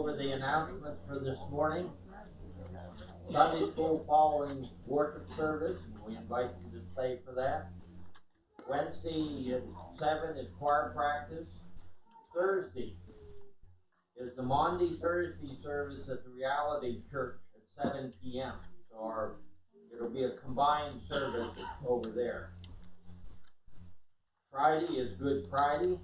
over the announcements for this morning. Sunday school following worship service, and we invite you to stay for that. Wednesday at 7 is choir practice. Thursday is the Maundy Thursday service at the Reality Church at 7 p.m. So it'll be a combined service over there. Friday is Good Friday.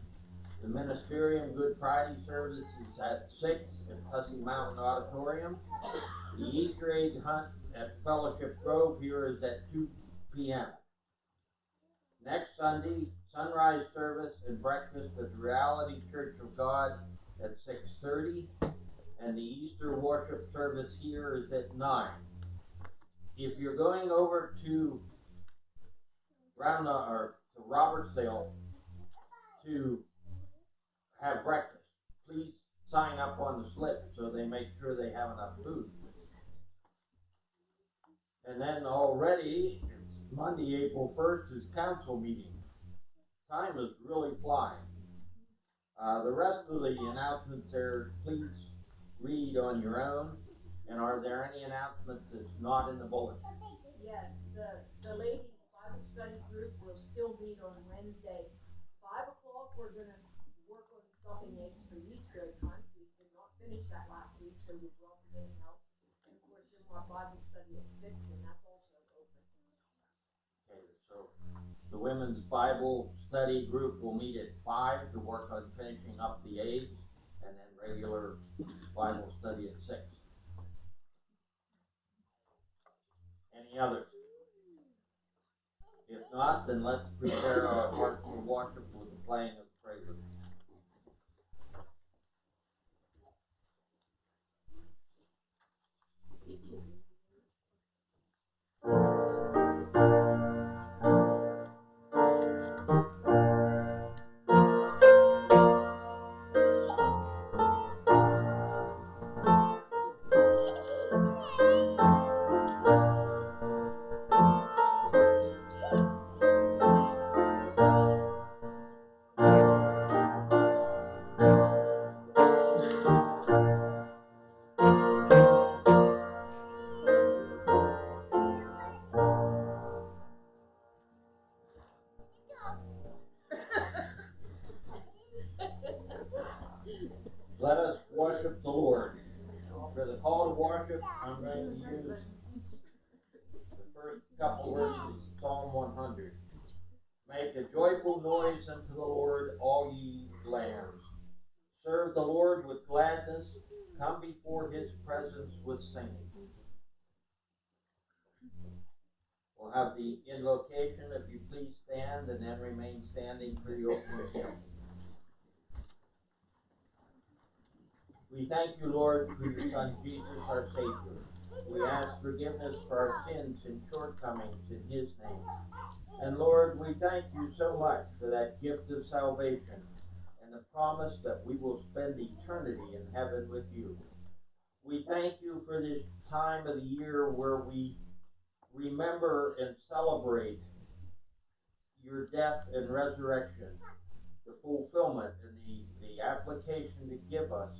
The Ministerium Good Friday service is at 6 at Hussey Mountain Auditorium. The Easter egg hunt at Fellowship Grove here is at 2 p.m. Next Sunday, sunrise service and breakfast at the Reality Church of God at 6:30, and the Easter worship service here is at 9. If you're going over to Robertsdale to have breakfast, please sign up on the slip so they make sure they have enough food. And then already, it's Monday, April 1st is council meeting. Time is really flying. The rest of the announcements there, please read on your own. And are there any announcements that's not in the bulletin? Yes, the ladies Bible study group will still meet on Wednesday. 5 o'clock, we're going to work on stuffing eggs for the Easter egg hunt. We did not finish that last week, so we welcome any help. And of course, then our Bible study at 6, and that's also open. Okay, so the women's Bible study group will meet at 5 to work on finishing up the eggs, and then regular Bible study at 6. Any others? If not, then let's prepare our hearts for worship with the playing of praises. Let us worship the Lord. For the call to worship, I'm going to use the first couple verses of Psalm 100. Make a joyful noise unto the Lord, all ye lands. Serve the Lord with gladness. Come before his presence with singing. We'll have the invocation. If you please stand and then remain standing for the opening hymn. We thank you, Lord, for your Son Jesus, our Savior. We ask forgiveness for our sins and shortcomings in his name. And Lord, we thank you so much for that gift of salvation and the promise that we will spend eternity in heaven with you. We thank you for this time of the year where we remember and celebrate your death and resurrection, the fulfillment and the application to give us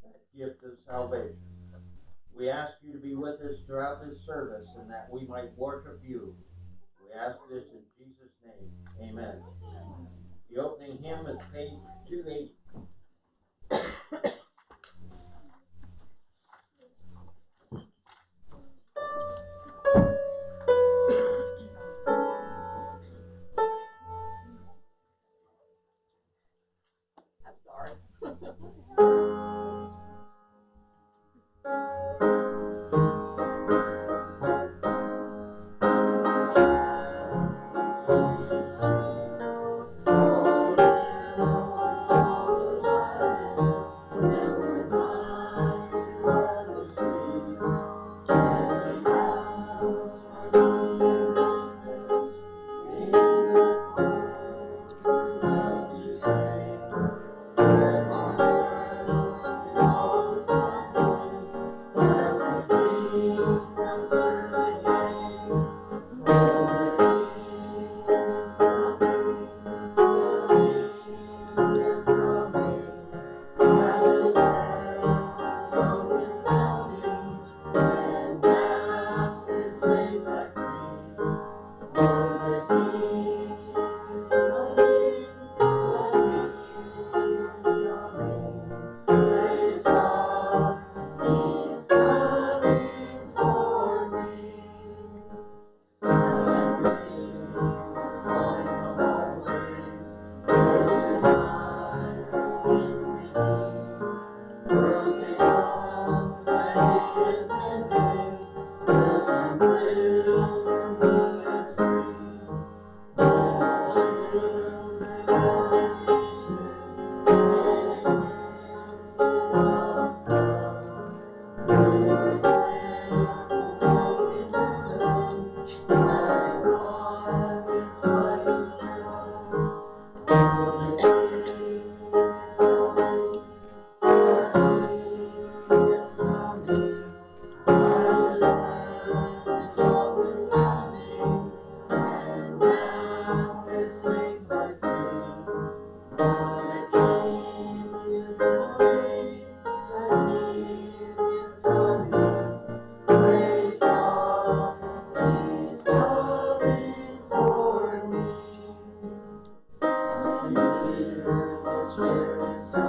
that gift of salvation. We ask you to be with us throughout this service and that we might worship you. We ask this in Jesus' name. Amen. The opening hymn is page 280. I'm sorry. You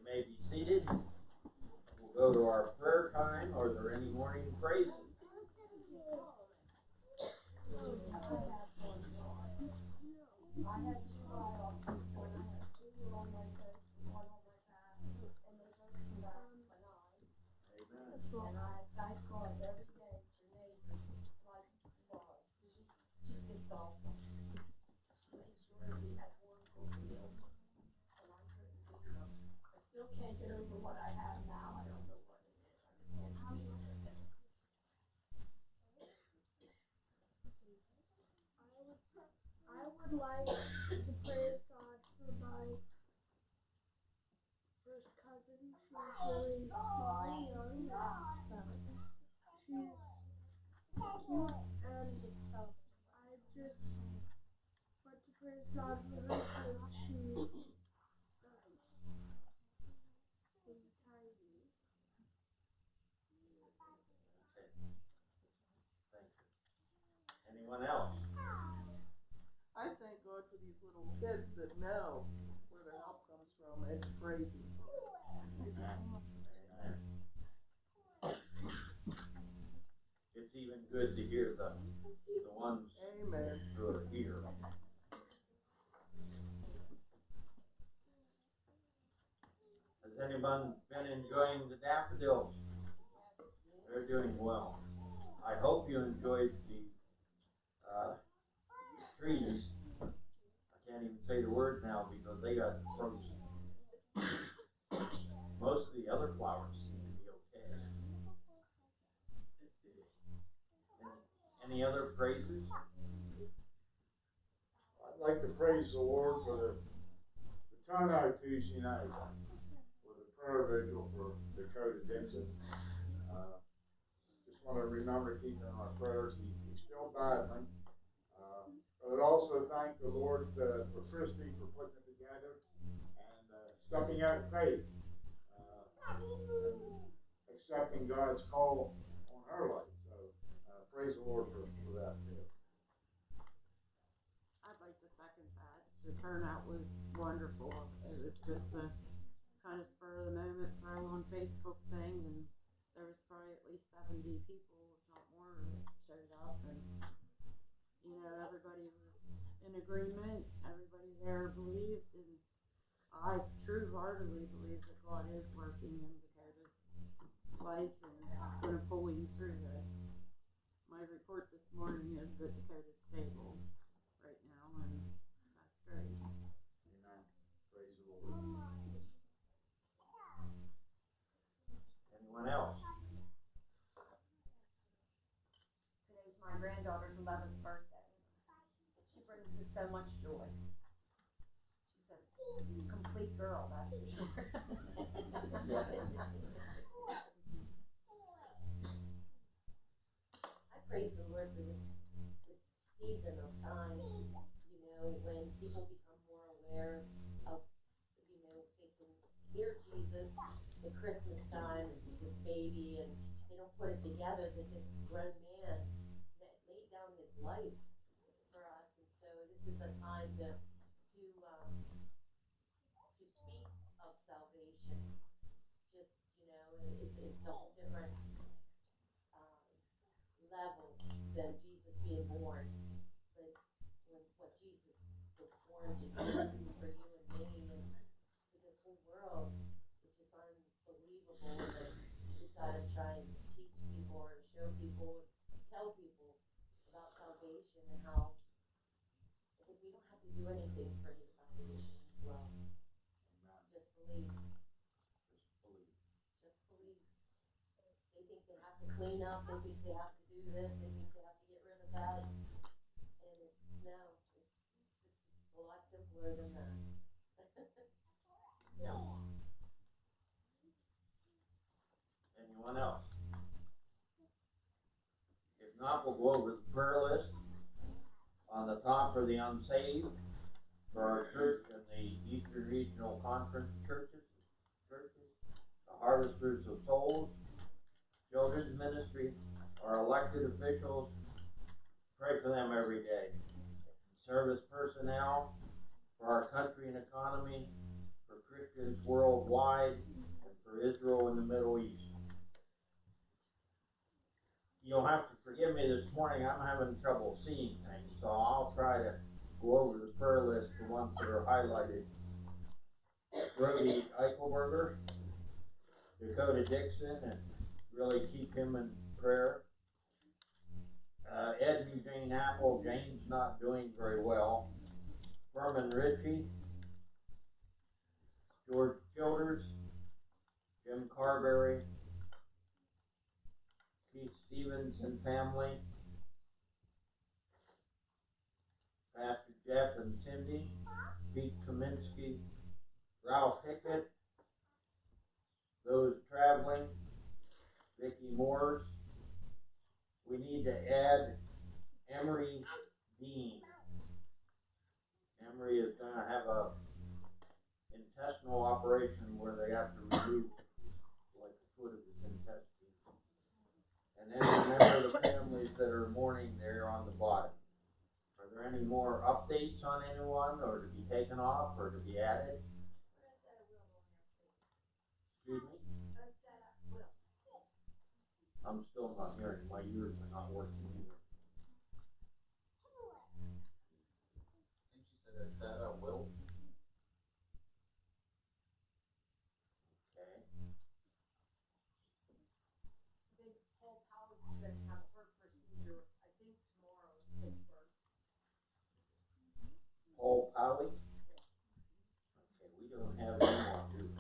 may be seated. We'll go to our prayer time. Are there any morning praises? I had two biopsies, one I had two on my face and one on my back, and they both came back benign. Amen. And I thank God every day for neighbors like Barb. She's just awesome. She made sure we had warm cooked meals when I couldn't be. I still can't get over what I have now. I don't know what it is. I just can't speak of it. I would like to praise God for my first cousin. She's really small, young. She's cute, and I just want to praise God for her because she's nice and tiny. Thank you. Anyone else? I thank God for these little kids that know where their help comes from. It's crazy. Amen. It's even good to hear the ones Amen. who are here. Has anyone been enjoying the daffodils? They're doing well. I hope you enjoyed the trees. I can't even say the word now because they got frozen. Most of the other flowers seem to be okay. Any other praises? I'd like to praise the Lord for the turnout Tuesday night for the prayer vigil for Dakota Dixon. Just want to remember keeping in our prayers. He's still battling. But I'd also thank the Lord for Christy for putting it together and stepping out in faith and accepting God's call on her life. So praise the Lord for that too. I'd like to second that. The turnout was wonderful. It was just a kind of spur of the moment throw on Facebook thing, and there was probably at least 70 people, if not more, that showed up. And everybody was in agreement. Everybody there believed, and I true-heartedly believe that God is working in Dakota's life and going to pull him through this. My report this morning is that Dakota's stable right now, and that's great. Amen. Praise the Lord. Anyone else? Today's my granddaughter's 11th birthday. She brings us so much joy. She's a complete girl, that's for sure. I praise the Lord for this season of time, when people become more aware of, they can hear Jesus at Christmas time and this baby, and they don't put it together that this grown man that laid down his life for us, and so this is a time to speak of salvation. Just it's a whole different level than Jesus being born, but what Jesus was born to do for you and me, to do anything for his congregation as well. Just believe. Just believe. They think they have to clean up, they think they have to do this, they think they have to get rid of that. And it's just a lot simpler than that. Anyone else? If not, we'll go over the prayer list. On the top are the unsaved for our church and the Eastern Regional Conference churches, the harvesters of souls, children's ministry, our elected officials. Pray for them every day. Service personnel, for our country and economy, for Christians worldwide, and for Israel and the Middle East. You'll have to forgive me this morning, I'm having trouble seeing things, so I'll try to go over the prayer list, the ones that are highlighted. Brody Eichelberger, Dakota Dixon, and really keep him in prayer. Ed and Jane Apple, Jane's not doing very well. Furman Ritchie, George Childers, Jim Carberry, Keith Stevens and family, Pastor Jeff and Cindy, Pete Kaminsky, Ralph Hickett, those traveling, Vicki Moores. We need to add Emery Dean. Emery is going to have a intestinal operation where they have to remove like a foot of his intestine. And then remember the families that are mourning there on the bottom. Are there any more updates on anyone, or to be taken off, or to be added? Excuse me? I'm still not hearing. My ears are not working either. I think she said that's that I will. Okay. I think Paul Powell's gonna have a heart procedure, I think tomorrow in Pittsburgh. Paul Powley? Okay, we don't have anyone, do we?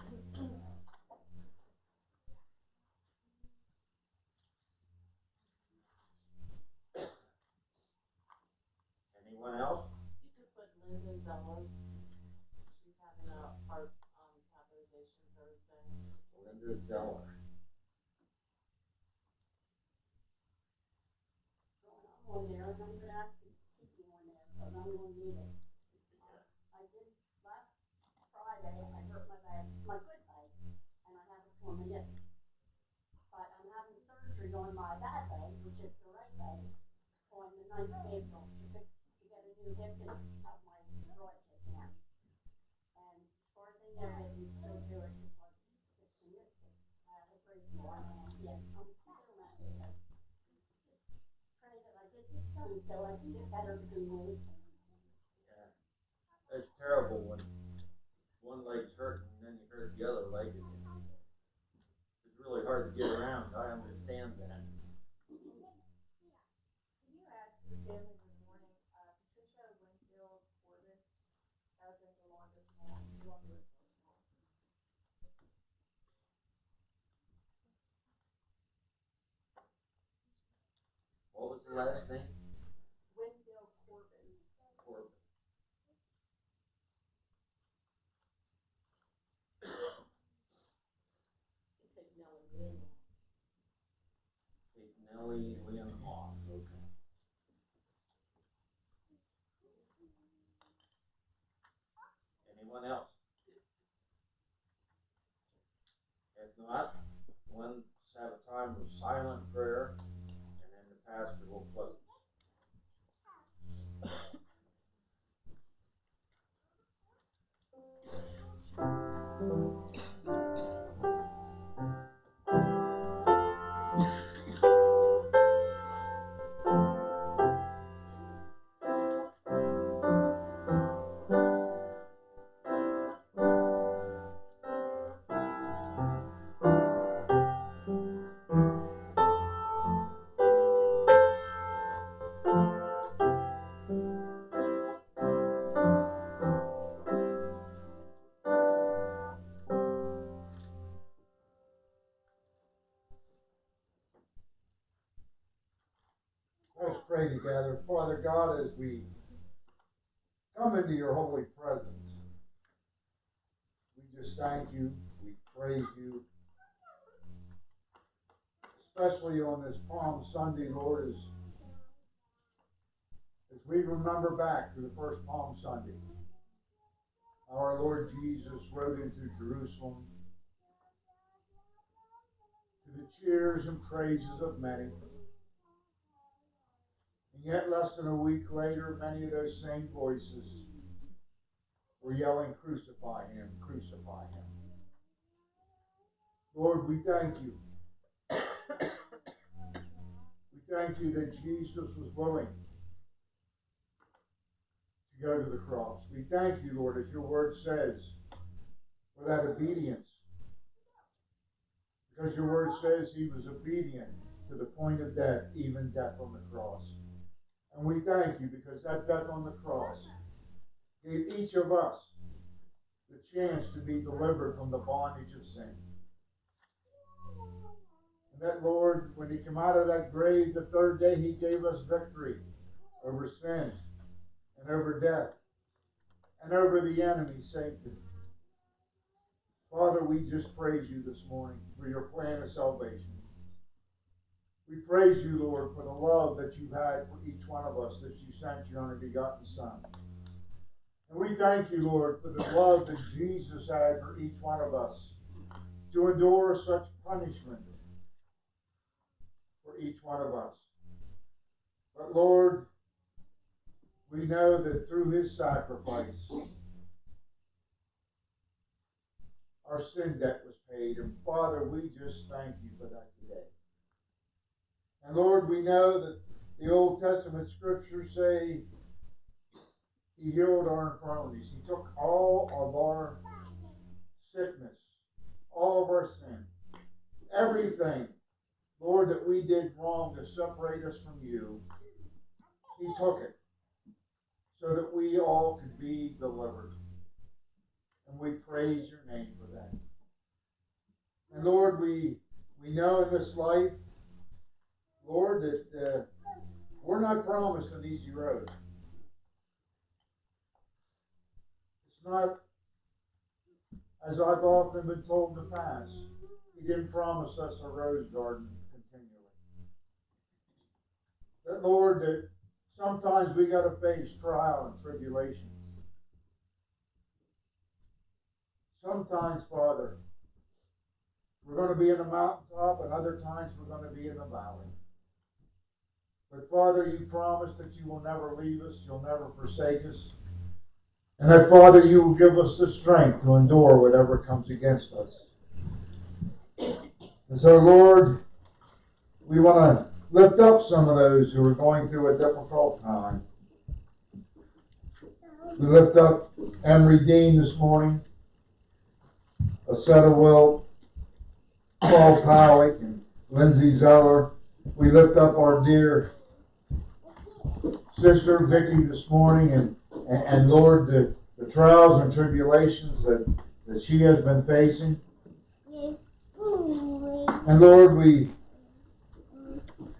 Anyone else? You could put Linda Zellos. She's having a heart catheterization Thursday. Linda Zeller. On there, and I'm gonna ask you to keep me on there, because I'm gonna need it. I did, last Friday, I hurt my leg, my good leg, and I have a torn meniscus. But I'm having surgery on my bad leg, which is the right leg, on the 9th of April, to get a new hip and have my rod taken out. And as far as they know, they can still do it because it's meniscus. I have a brace on, and yeah, I'm still not good. Pray that I get this done so I can get better soon. Yeah. It's terrible when one leg's hurt and then you hurt the other leg. It's really hard to get around. I understand that. Can you add to the families in the morning, Patricia Winfield Corbin has been the longest mom, longest mom. What was the last name? Winfield Corbin. Corbin. You take Nellie Lynn off. Take Nellie Lynn off. Okay. Anyone else? If not, let's have a time of silent prayer, and then the pastor will close. Let's pray together. Father God, as we come into your holy presence, we just thank you. We praise you. Especially on this Palm Sunday, Lord, as we remember back to the first Palm Sunday. Our Lord Jesus rode into Jerusalem to the cheers and praises of many. And yet less than a week later, many of those same voices were yelling, "Crucify him, crucify him." Lord, we thank you. We thank you that Jesus was willing to go to the cross. We thank you, Lord, as your word says, for that obedience. Because your word says he was obedient to the point of death, even death on the cross. And we thank you because that death on the cross gave each of us the chance to be delivered from the bondage of sin. And that, Lord, when he came out of that grave the third day, he gave us victory over sin and over death and over the enemy, Satan. Father, we just praise you this morning for your plan of salvation. We praise you, Lord, for the love that you had for each one of us, that you sent your only begotten Son. And we thank you, Lord, for the love that Jesus had for each one of us to endure such punishment for each one of us. But Lord, we know that through his sacrifice, our sin debt was paid. And Father, we just thank you for that today. And Lord, we know that the Old Testament scriptures say he healed our infirmities. He took all of our sickness, all of our sin, everything, Lord, that we did wrong to separate us from you. He took it so that we all could be delivered. And we praise your name for that. And Lord, we know in this life, Lord, that we're not promised an easy road. It's not, as I've often been told in the past, he didn't promise us a rose garden continually. That, Lord, that sometimes we got to face trial and tribulation. Sometimes, Father, we're going to be in the mountaintop, and other times we're going to be in the valley. But Father, you promised that you will never leave us, you'll never forsake us. And that, Father, you will give us the strength to endure whatever comes against us. And so, Lord, we want to lift up some of those who are going through a difficult time. We lift up Emery Dean this morning, Asetta Wilt, Paul Powick, and Lindsay Zeller. We lift up our dear sister Vicky this morning, and Lord, the trials and tribulations that she has been facing. And Lord, we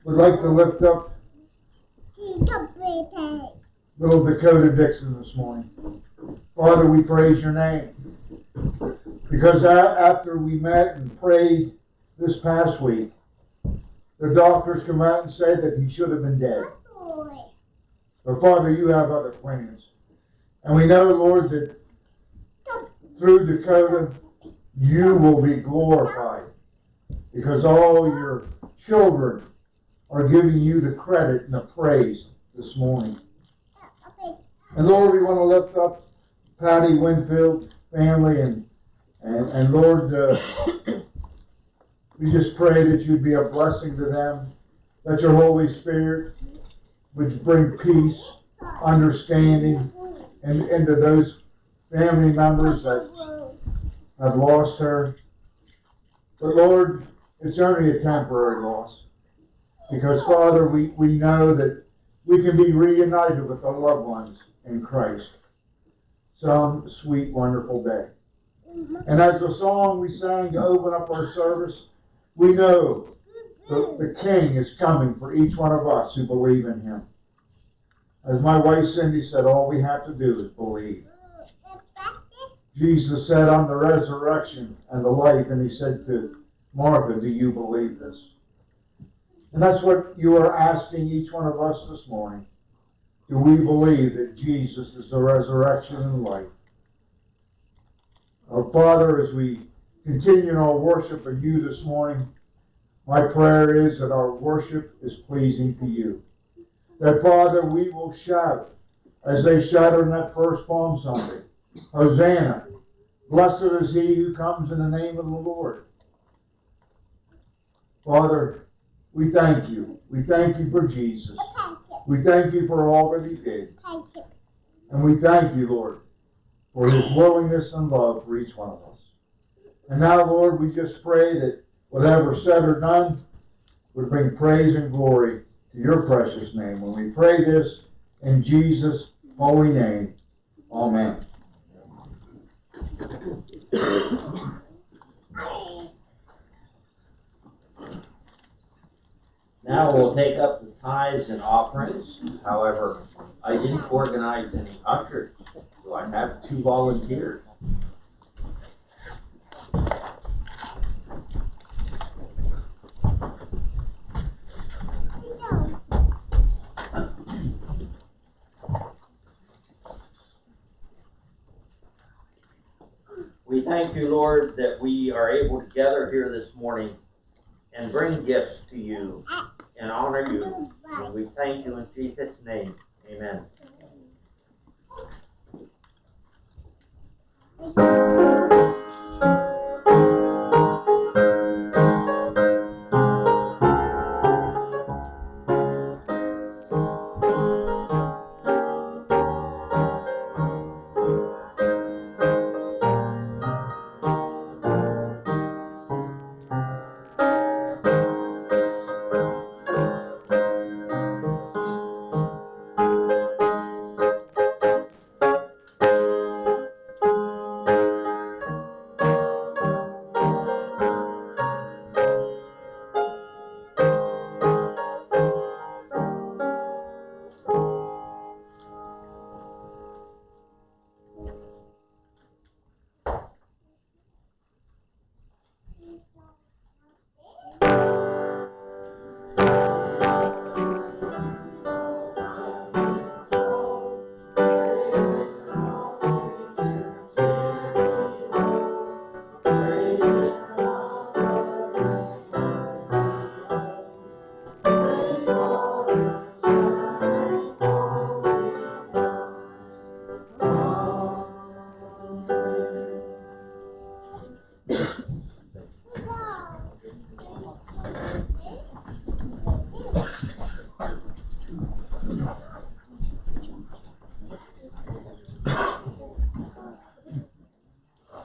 would like to lift up little Dakota Dixon this morning. Father, we praise your name. Because after we met and prayed this past week, the doctors come out and said that he should have been dead. But Father, you have other plans. And we know, Lord, that through Dakota, you will be glorified. Because all your children are giving you the credit and the praise this morning. And Lord, we want to lift up Patty Winfield family and Lord, we just pray that you'd be a blessing to them, that your Holy Spirit would bring peace, understanding, and into those family members that have lost her. But Lord, it's only a temporary loss. Because Father, we know that we can be reunited with our loved ones in Christ some sweet, wonderful day. And as the song we sang to open up our service, we know the King is coming for each one of us who believe in him. As my wife Cindy said, all we have to do is believe. Jesus said, I'm the resurrection and the life, and he said to Martha, do you believe this? And that's what you are asking each one of us this morning. Do we believe that Jesus is the resurrection and life? Our Father, as we continue in our worship of you this morning, my prayer is that our worship is pleasing to you. That, Father, we will shout as they shouted on that first Palm Sunday, Hosanna, blessed is he who comes in the name of the Lord. Father, we thank you. We thank you for Jesus. We thank you for all that he did. And we thank you, Lord, for his willingness and love for each one of us. And now, Lord, we just pray that whatever said or done would bring praise and glory to your precious name. When we pray this in Jesus' holy name, amen. Now we'll take up the tithes and offerings. However, I didn't organize any ushers, so I have 2 volunteers. We thank you, Lord, that we are able to gather here this morning and bring gifts to you and honor you. And we thank you in Jesus' name. Amen.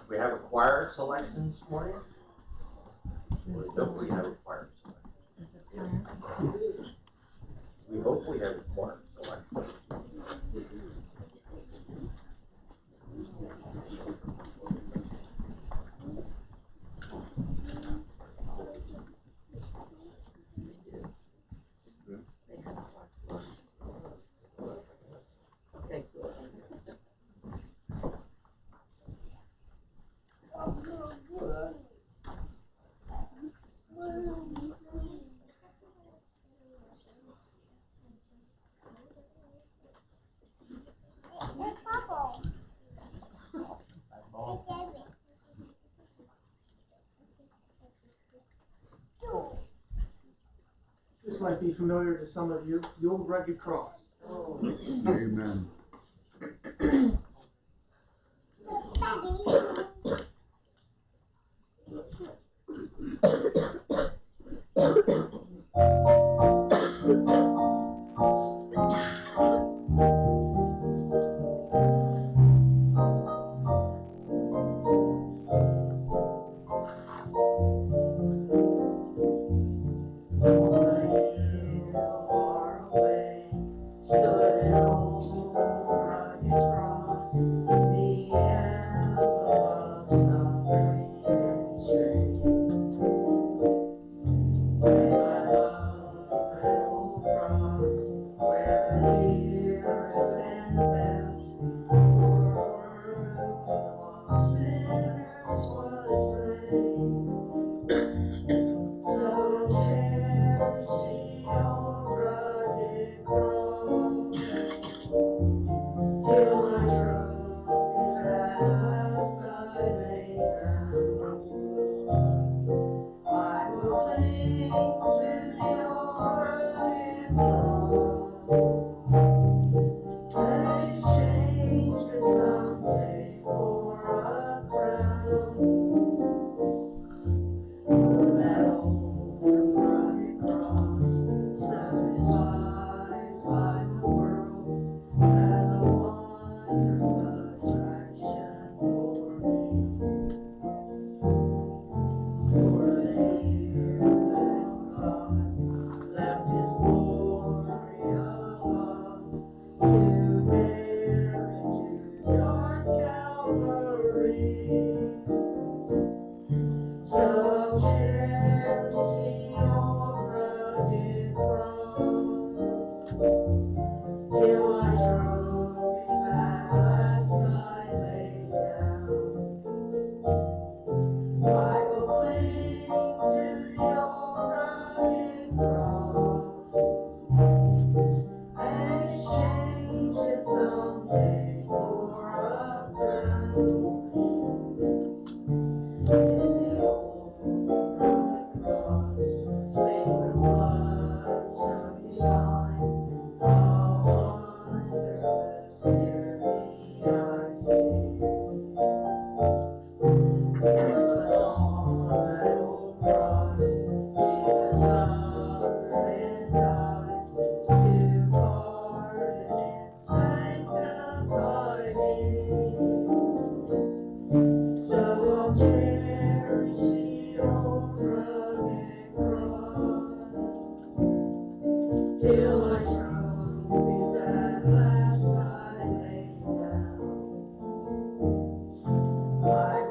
We have a choir selection this morning. We hope we have a choir selection. We hope we have a choir selection. This might be familiar to some of you, the old rugged cross. Amen. Stood an old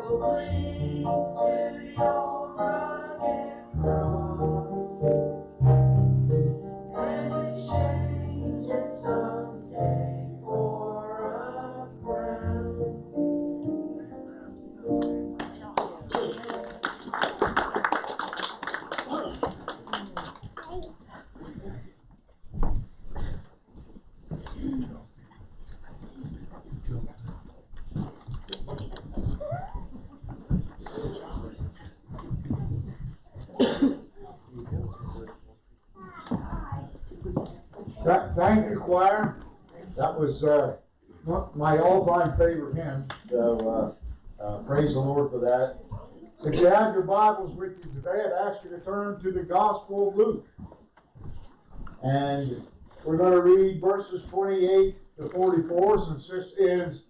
will cling to your rugged cross and exchange it someday for a crown. Thank you, choir. That was my all-time favorite hymn. So praise the Lord for that. If you have your Bibles with you today, I'd ask you to turn to the Gospel of Luke. And we're going to read verses 28 to 44 since this is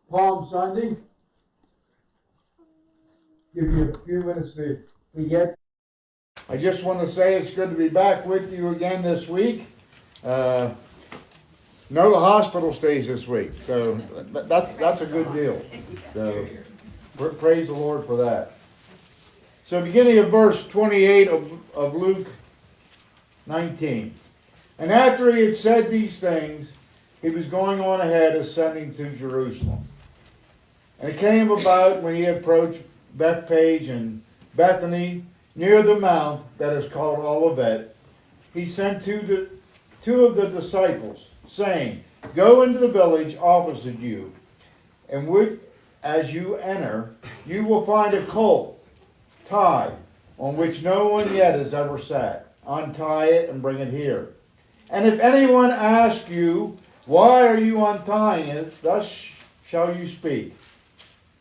Palm Sunday. Give you a few minutes to get. I just want to say it's good to be back with you again this week. No hospital stays this week, so that's a good deal. So praise the Lord for that. So beginning of verse 28 of Luke 19. And after he had said these things, he was going on ahead, ascending to Jerusalem. And it came about when he approached Bethpage and Bethany, near the mount that is called Olivet, he sent two of the disciples, saying, Go into the village opposite you, and as you enter, you will find a colt tied, on which no one yet has ever sat. Untie it and bring it here. And if anyone asks you, Why are you untying it? Thus shall you speak.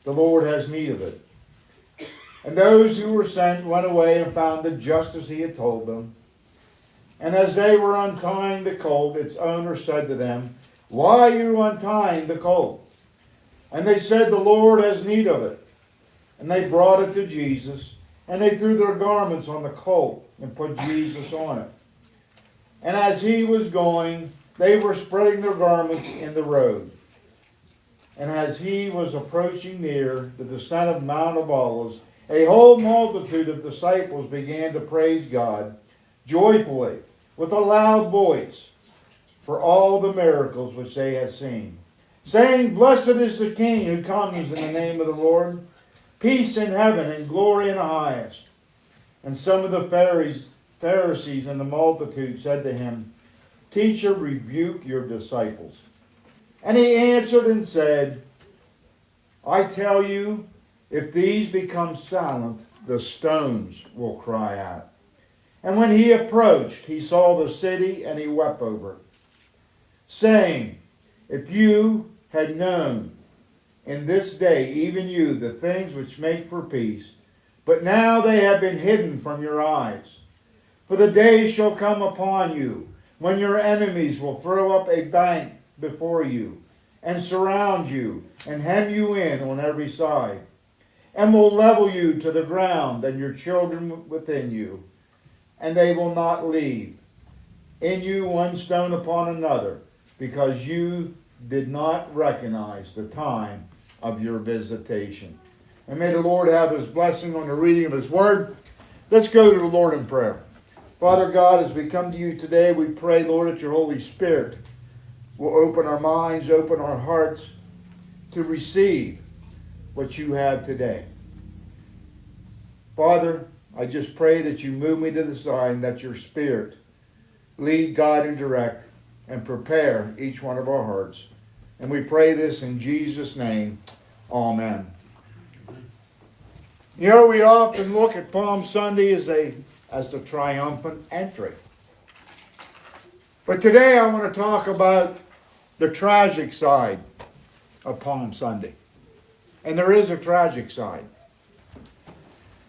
The Lord has need of it. And those who were sent went away and found it just as he had told them. And as they were untying the colt, its owner said to them, Why are you untying the colt? And they said, The Lord has need of it. And they brought it to Jesus, and they threw their garments on the colt and put Jesus on it. And as he was going, they were spreading their garments in the road. And as he was approaching near the descent of Mount of Olives, a whole multitude of disciples began to praise God joyfully with a loud voice for all the miracles which they had seen, saying, Blessed is the King who comes in the name of the Lord, peace in heaven and glory in the highest. And some of the Pharisees and the multitude said to him, Teacher, rebuke your disciples. And he answered and said, I tell you, if these become silent, the stones will cry out. And when he approached, he saw the city, and he wept over it, saying, If you had known in this day, even you, the things which make for peace, but now they have been hidden from your eyes. For the day shall come upon you, when your enemies will throw up a bank before you, and surround you, and hem you in on every side, and will level you to the ground, and your children within you, and they will not leave in you one stone upon another, because you did not recognize the time of your visitation. And may the Lord have his blessing on the reading of his word. Let's go to the Lord in prayer. Father God, as we come to you today, we pray, Lord, that your Holy Spirit will open our minds, open our hearts to receive what you have today. Father, I just pray that you move me to the side and that your Spirit lead, guide, and direct and prepare each one of our hearts. And we pray this in Jesus' name. Amen. You know, we often look at Palm Sunday as the triumphant entry. But today I want to talk about the tragic side of Palm Sunday. And there is a tragic side.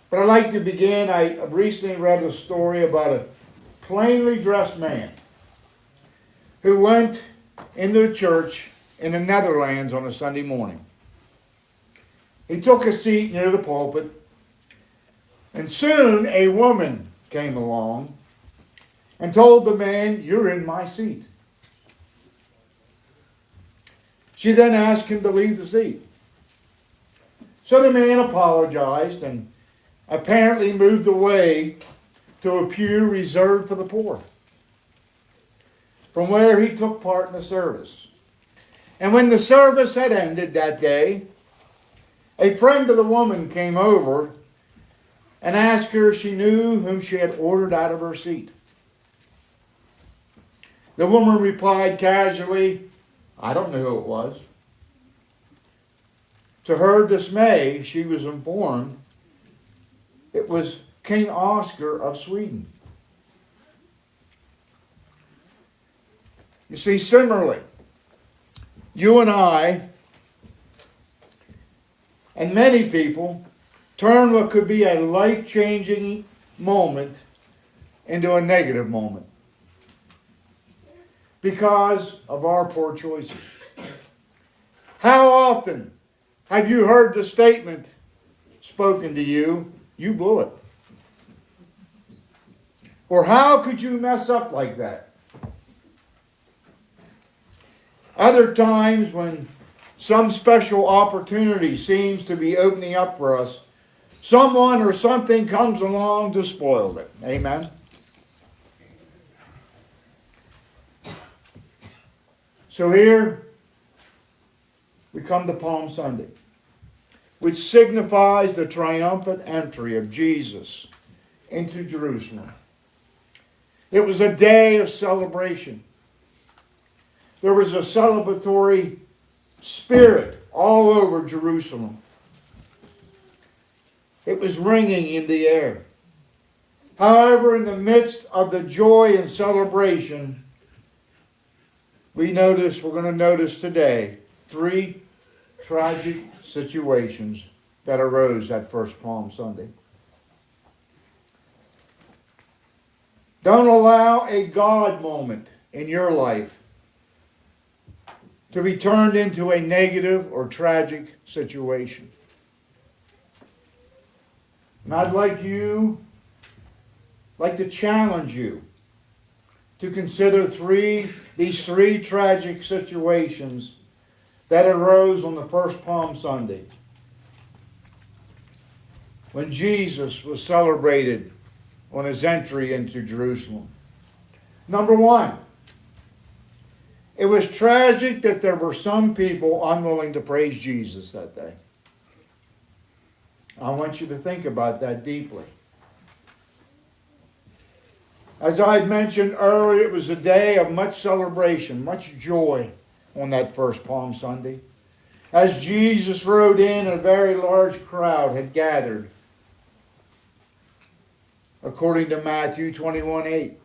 But I'd like to begin. I recently read a story about a plainly dressed man who went into a church in the Netherlands on a Sunday morning. He took a seat near the pulpit, and soon a woman came along and told the man, "You're in my seat." She then asked him to leave the seat. So the man apologized and apparently moved away to a pew reserved for the poor, from where he took part in the service. And when the service had ended that day, a friend of the woman came over and asked her if she knew whom she had ordered out of her seat. The woman replied casually, "I don't know who it was." To her dismay, she was informed it was King Oscar of Sweden. You see, similarly, you and I, and many people, turn what could be a life-changing moment into a negative moment because of our poor choices. How often have you heard the statement spoken to you, "You blew it"? Or "How could you mess up like that?" Other times when some special opportunity seems to be opening up for us, someone or something comes along to spoil it. Amen? So here we come to Palm Sunday, which signifies the triumphant entry of Jesus into Jerusalem. It was a day of celebration. There was a celebratory spirit all over Jerusalem. It was ringing in the air. However, in the midst of the joy and celebration, we're going to notice today 3 tragic situations that arose that first Palm Sunday. Don't allow a God moment in your life to be turned into a negative or tragic situation. And I'd like to challenge you to consider these three tragic situations that arose on the first Palm Sunday when Jesus was celebrated on his entry into Jerusalem. Number 1, it was tragic that there were some people unwilling to praise Jesus that day. I want you to think about that deeply. As I had mentioned earlier, it was a day of much celebration, much joy on that first Palm Sunday. As Jesus rode in, a very large crowd had gathered, according to Matthew 21:8,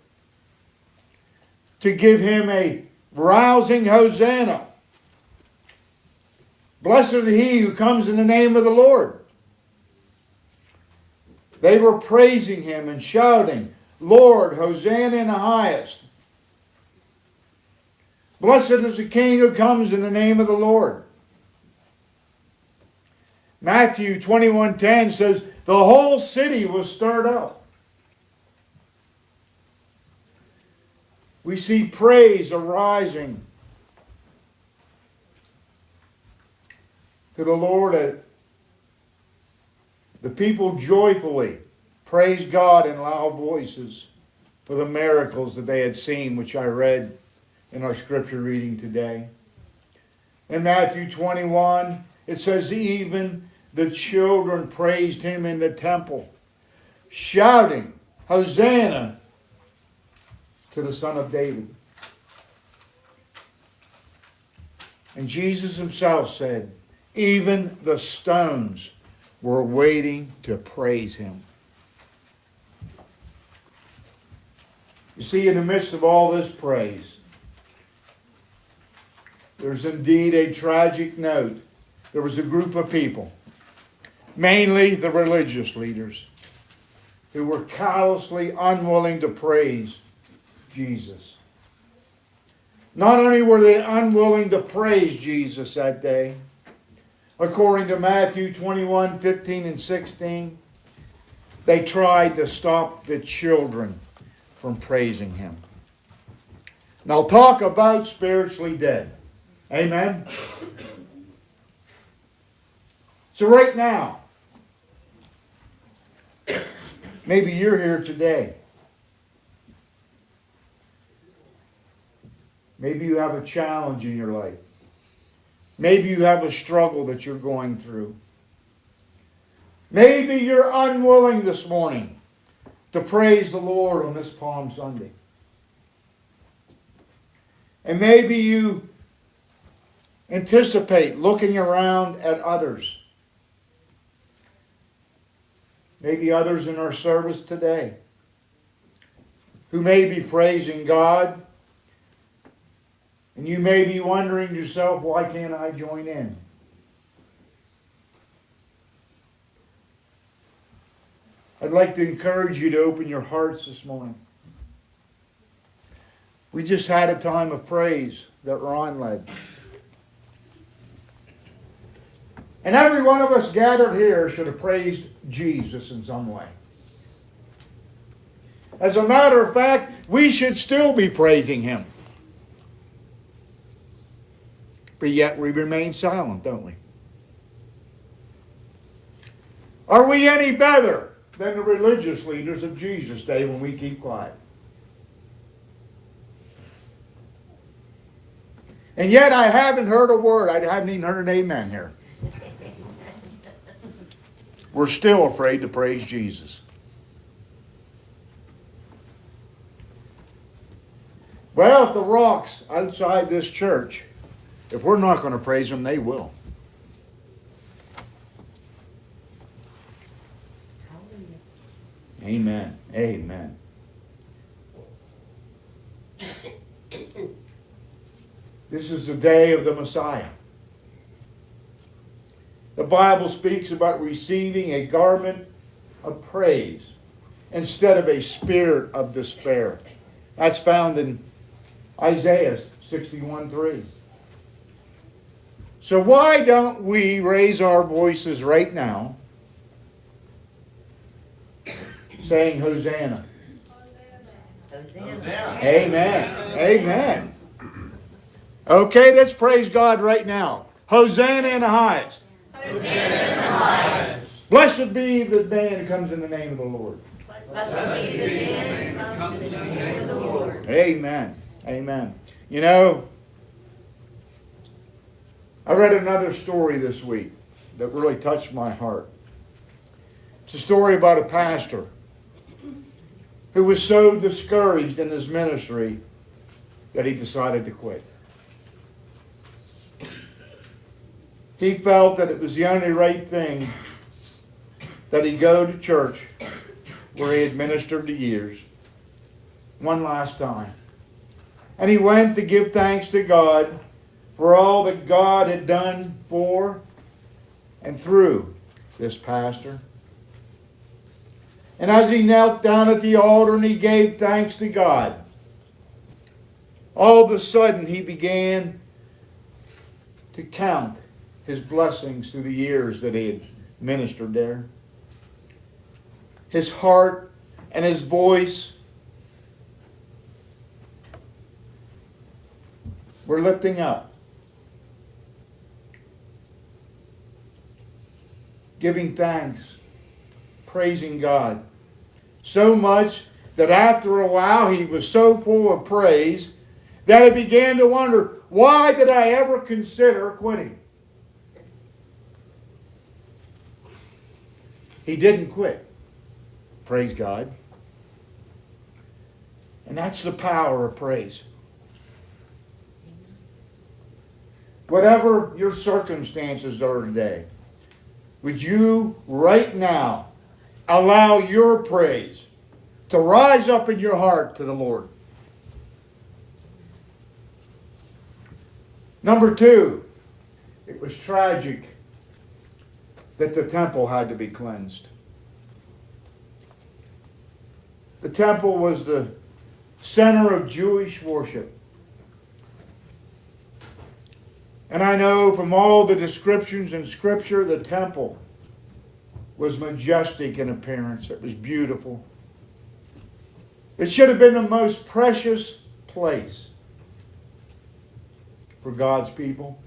to give him a rousing Hosanna. Blessed is he who comes in the name of the Lord. They were praising him and shouting, Lord, Hosanna in the highest. Blessed is the King who comes in the name of the Lord. Matthew 21:10 says, the whole city was stirred up. We see praise arising to the Lord. The people joyfully praised God in loud voices for the miracles that they had seen, which I read in our scripture reading today. In Matthew 21, it says, even the children praised him in the temple, shouting, Hosanna to the Son of David. And Jesus himself said, even the stones were waiting to praise him. You see, in the midst of all this praise, there's indeed a tragic note. There was a group of people, mainly the religious leaders, who were callously unwilling to praise Jesus. Not only were they unwilling to praise Jesus that day, according to Matthew 21:15 and 16, they tried to stop the children from praising him. Now talk about spiritually dead. Amen? So right now, maybe you're here today. Maybe you have a challenge in your life. Maybe you have a struggle that you're going through. Maybe you're unwilling this morning to praise the Lord on this Palm Sunday. And maybe you anticipate looking around at others. Maybe others in our service today who may be praising God. And you may be wondering to yourself, why can't I join in? I'd like to encourage you to open your hearts this morning. We just had a time of praise that Ron led. And every one of us gathered here should have praised Jesus in some way. As a matter of fact, we should still be praising Him. But yet we remain silent, don't we? Are we any better than the religious leaders of Jesus' day when we keep quiet? And yet I haven't heard a word. I haven't even heard an amen here. We're still afraid to praise Jesus. Well, if the rocks outside this church, if we're not going to praise them, they will. Amen. Amen. This is the day of the Messiah. The Bible speaks about receiving a garment of praise instead of a spirit of despair. That's found in Isaiah 61:3. So why don't we raise our voices right now saying Hosanna? Hosanna. Amen. Amen. Okay, let's praise God right now. Hosanna in the highest. Hosanna in the highest. Blessed be the man who comes in the name of the Lord. Blessed be the man who comes in the name of the Lord. Amen. Amen. You know, I read another story this week that really touched my heart. It's a story about a pastor who was so discouraged in his ministry that he decided to quit. He felt that it was the only right thing that he go to church where he had ministered for years one last time. And he went to give thanks to God for all that God had done for and through this pastor. And as he knelt down at the altar and he gave thanks to God, all of a sudden he began to count his blessings through the years that he had ministered there. His heart and his voice were lifting up, giving thanks, praising God. So much that after a while he was so full of praise that he began to wonder, why did I ever consider quitting? He didn't quit. Praise God. And that's the power of praise. Whatever your circumstances are today, would you right now allow your praise to rise up in your heart to the Lord? Number two, it was tragic that the temple had to be cleansed. The temple was the center of Jewish worship. And I know from all the descriptions in Scripture, the temple was majestic in appearance. It was beautiful. It should have been the most precious place for God's people.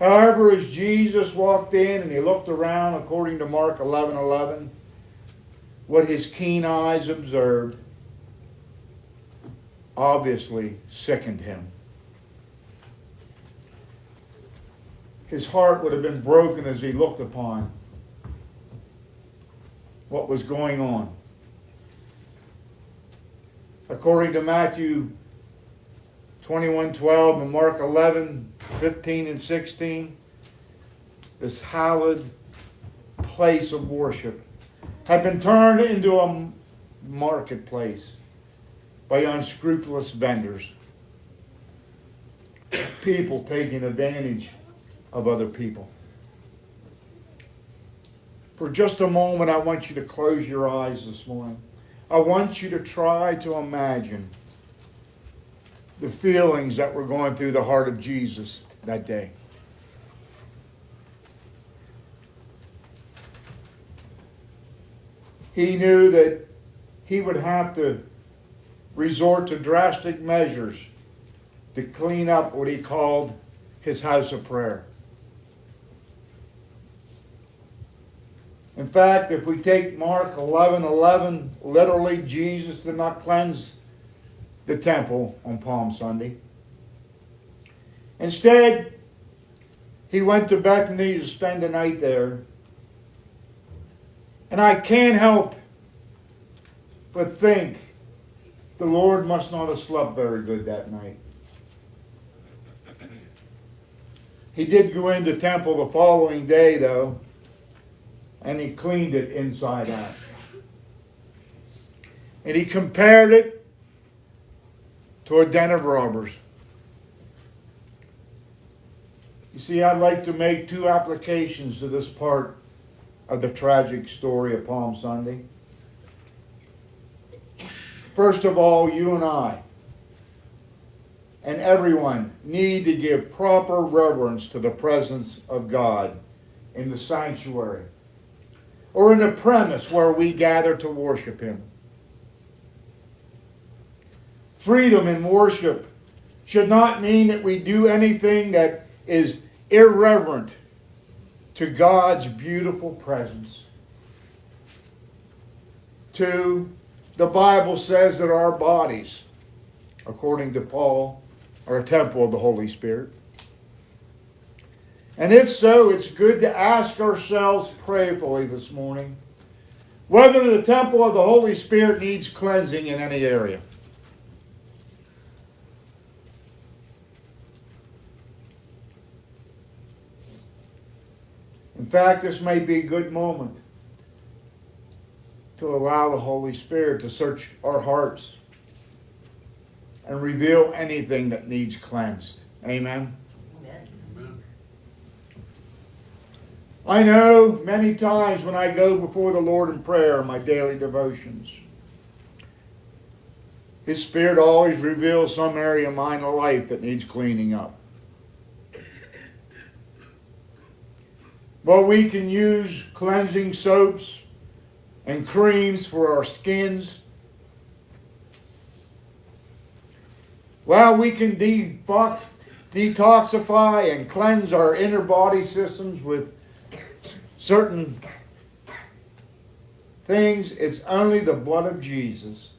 However, as Jesus walked in and he looked around, according to Mark 11:11, what his keen eyes observed obviously sickened him. His heart would have been broken as he looked upon what was going on. According to Matthew 21:12 and Mark 11:15 and 16, this hallowed place of worship had been turned into a marketplace by unscrupulous vendors. People taking advantage of other people. For just a moment, I want you to close your eyes this morning. I want you to try to imagine the feelings that were going through the heart of Jesus that day. He knew that he would have to resort to drastic measures to clean up what he called his house of prayer. In fact, if we take Mark 11:11, literally, Jesus did not cleanse the temple on Palm Sunday. Instead, he went to Bethany to spend the night there. And I can't help but think the Lord must not have slept very good that night. He did go into the temple the following day, though, and he cleaned it inside out. And he compared it to a den of robbers. You see, I'd like to make two applications to this part of the tragic story of Palm Sunday. First of all, you and I and everyone need to give proper reverence to the presence of God in the sanctuary or in the premise where we gather to worship Him. Freedom in worship should not mean that we do anything that is irreverent to God's beautiful presence. 2, the Bible says that our bodies, according to Paul, are a temple of the Holy Spirit. And if so, it's good to ask ourselves prayerfully this morning whether the temple of the Holy Spirit needs cleansing in any area. In fact, this may be a good moment to allow the Holy Spirit to search our hearts and reveal anything that needs cleansed. Amen? Amen. I know many times when I go before the Lord in prayer, my daily devotions, His Spirit always reveals some area of my life that needs cleaning up. Well, we can use cleansing soaps and creams for our skins. Well, we can detoxify and cleanse our inner body systems with certain things. It's only the blood of Jesus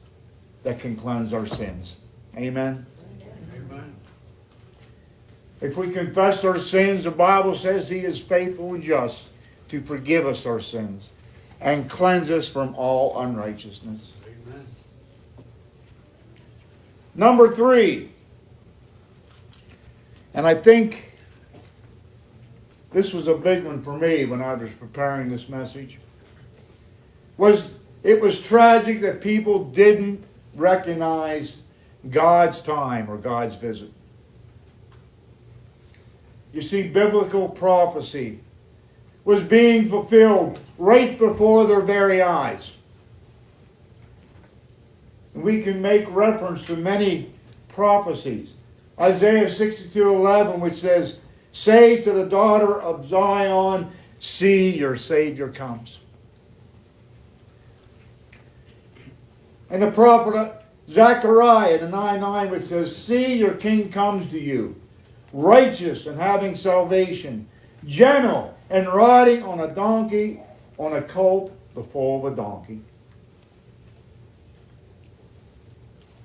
that can cleanse our sins. Amen? Amen. If we confess our sins, the Bible says He is faithful and just to forgive us our sins and cleanse us from all unrighteousness. Amen. Number 3, and I think this was a big one for me when I was preparing this message, it was tragic that people didn't recognize God's time or God's visit. You see, biblical prophecy was being fulfilled right before their very eyes. We can make reference to many prophecies. Isaiah 62:11, which says, "Say to the daughter of Zion, see, your Savior comes." And the prophet Zechariah in 9:9, which says, "See, your king comes to you, righteous and having salvation, gentle and riding on a donkey, on a colt, the foal of a donkey.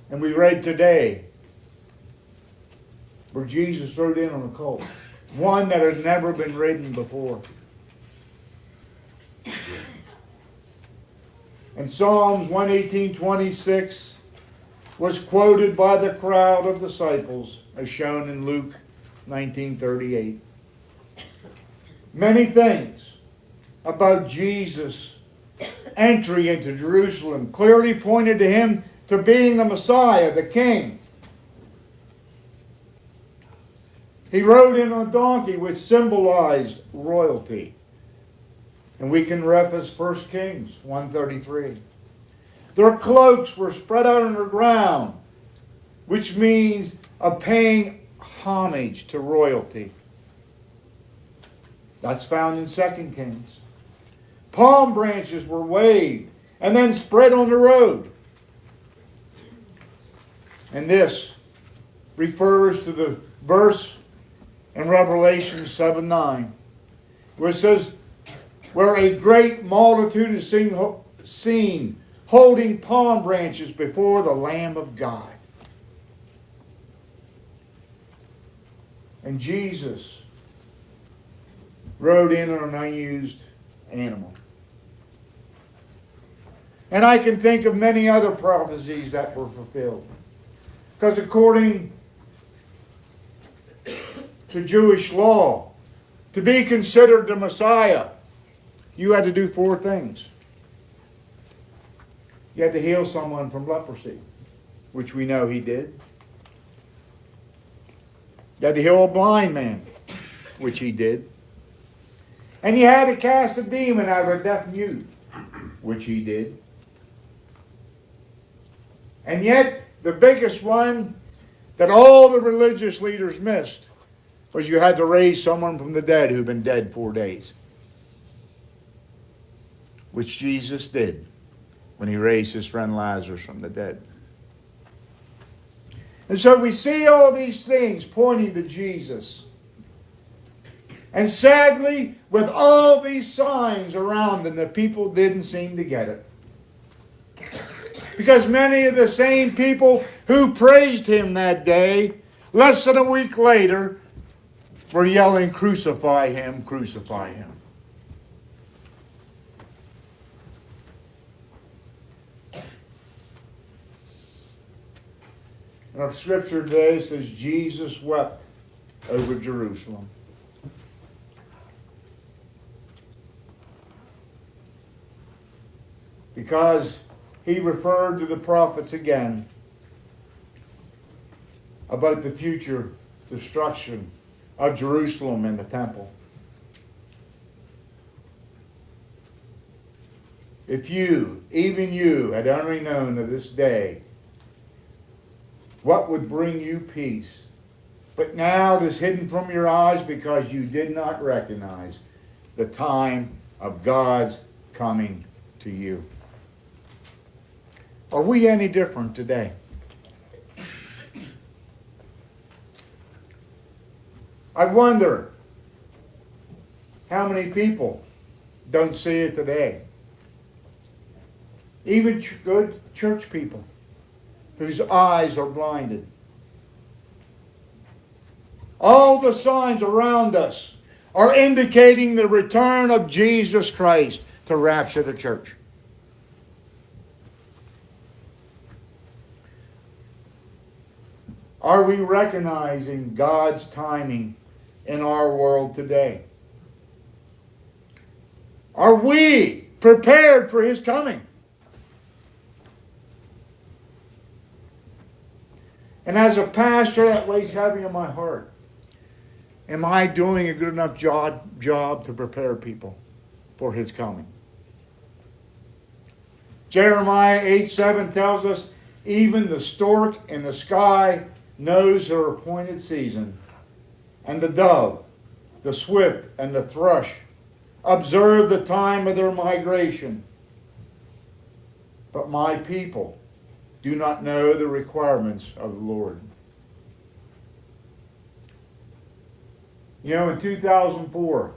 And we read today where Jesus rode in on a colt, one that had never been ridden before. And Psalms 118:26 was quoted by the crowd of disciples as shown in Luke 19:38. Many things about Jesus' entry into Jerusalem clearly pointed to him to being the Messiah, the King. He rode in on a donkey, which symbolized royalty. And we can reference 1 Kings 1:33. Their cloaks were spread out on the ground, which means of paying homage to royalty. That's found in 2 Kings. Palm branches were waved and then spread on the road. And this refers to the verse in Revelation 7:9, where it says, where a great multitude is seen holding palm branches before the Lamb of God. And Jesus rode in on an unused animal. And I can think of many other prophecies that were fulfilled. Because according to Jewish law, to be considered the Messiah, you had to do 4 things. You had to heal someone from leprosy, which we know he did. You had to heal a blind man, which he did. And you had to cast a demon out of a deaf mute, which he did. And yet, the biggest one that all the religious leaders missed was you had to raise someone from the dead who'd been dead 4 days. Which Jesus did when he raised his friend Lazarus from the dead. And so we see all these things pointing to Jesus. And sadly, with all these signs around them, the people didn't seem to get it. Because many of the same people who praised him that day, less than a week later, were yelling, "Crucify him, crucify him." And our scripture today says Jesus wept over Jerusalem. Because he referred to the prophets again about the future destruction of Jerusalem and the temple. If you, even you, had only known of this day, what would bring you peace? But now it is hidden from your eyes because you did not recognize the time of God's coming to you. Are we any different today? I wonder how many people don't see it today. Even good church people whose eyes are blinded. All the signs around us are indicating the return of Jesus Christ to rapture the church. Are we recognizing God's timing in our world today? Are we prepared for his coming? And as a pastor, that weighs heavy on my heart. Am I doing a good enough job to prepare people for his coming? Jeremiah 8:7 tells us, even the stork in the sky knows her appointed season, and the dove, the swift, and the thrush observe the time of their migration. But my people do not know the requirements of the Lord. You know, in 2004,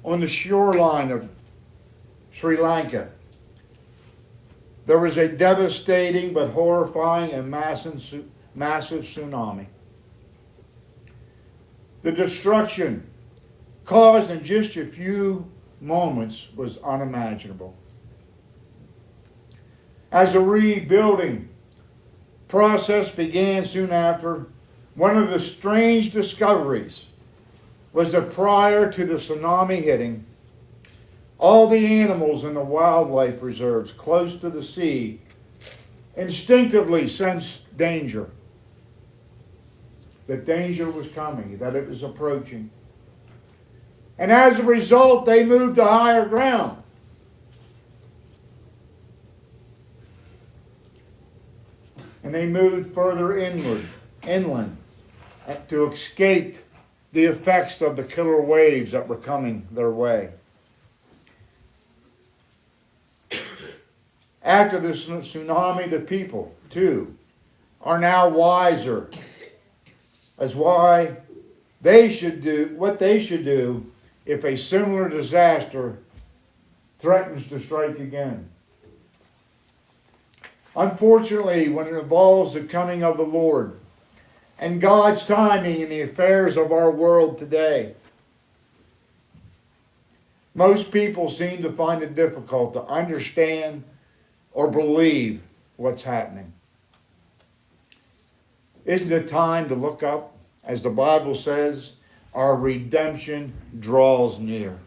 on the shoreline of Sri Lanka, there was a devastating but horrifying and massive tsunami. The destruction caused in just a few moments was unimaginable. As a rebuilding process began soon after, one of the strange discoveries was that prior to the tsunami hitting, all the animals in the wildlife reserves close to the sea instinctively sensed danger. That danger was coming, that it was approaching. And as a result, they moved to higher ground. And they moved further inland, to escape the effects of the killer waves that were coming their way. After the tsunami, the people, too, are now wiser as why they should do what they should do if a similar disaster threatens to strike again. Unfortunately, when it involves the coming of the Lord and God's timing in the affairs of our world today, most people seem to find it difficult to understand or believe what's happening. Isn't it time to look up? As the Bible says, our redemption draws near.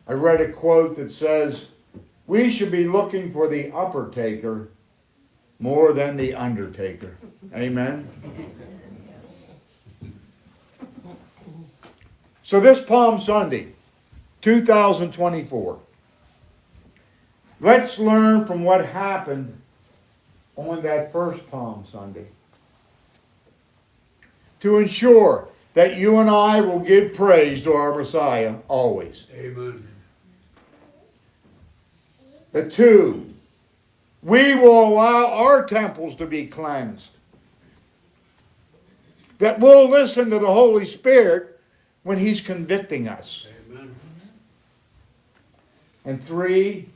I read a quote that says, we should be looking for the upper taker more than the undertaker. Amen? So this Palm Sunday, 2024, let's learn from what happened on that first Palm Sunday to ensure that you and I will give praise to our Messiah always. Amen. The two, we will allow our temples to be cleansed. That we'll listen to the Holy Spirit when He's convicting us. Amen. And three,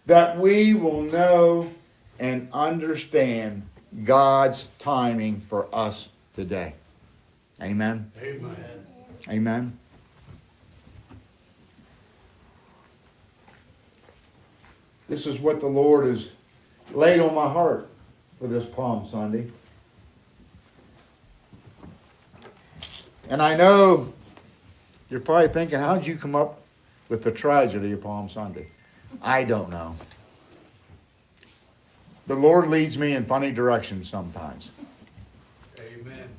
that we will know and understand God's timing for us today. Amen? Amen. Amen. This is what the Lord has laid on my heart for this Palm Sunday. And I know you're probably thinking, how did you come up with the tragedy of Palm Sunday? I don't know. The Lord leads me in funny directions sometimes. Amen.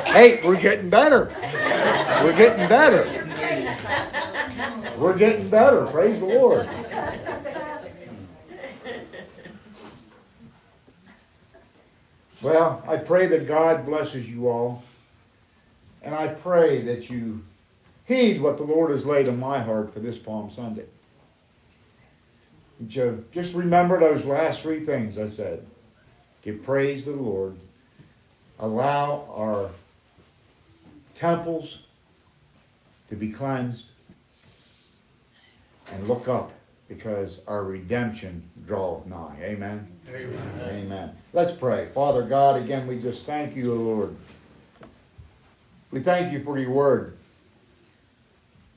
Hey, we're getting better. We're getting better. We're getting better. Praise the Lord. Well, I pray that God blesses you all. And I pray that you heed what the Lord has laid on my heart for this Palm Sunday. Just remember those last three things I said. Give praise to the Lord. Allow our temples to be cleansed. And look up, because our redemption draweth nigh. Amen? Amen. Amen. Let's pray. Father God, again, we just thank you, Lord. We thank you for your word.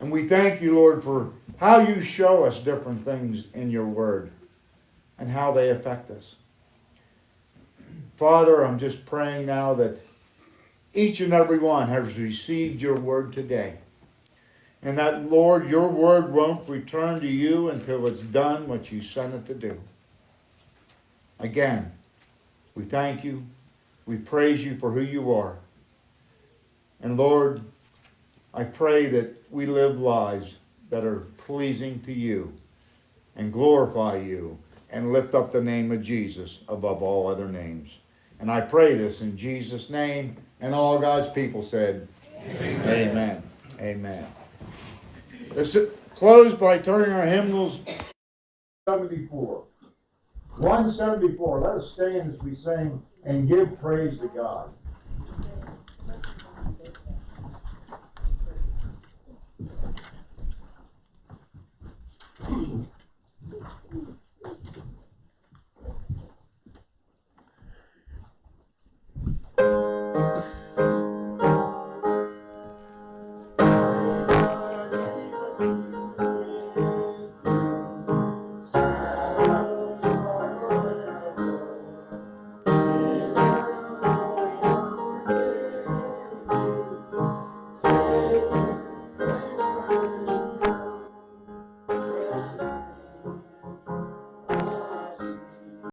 And we thank you, Lord, for how you show us different things in your word and how they affect us. Father, I'm just praying now that each and every one has received your word today. And that, Lord, your word won't return to you until it's done what you sent it to do. Again, we thank you. We praise you for who you are. And Lord, I pray that we live lives that are pleasing to you and glorify you and lift up the name of Jesus above all other names. And I pray this in Jesus' name, and all God's people said, Amen. Amen. Amen. Let's close by turning our hymnals 174. 174. Let us stand as we sing and give praise to God.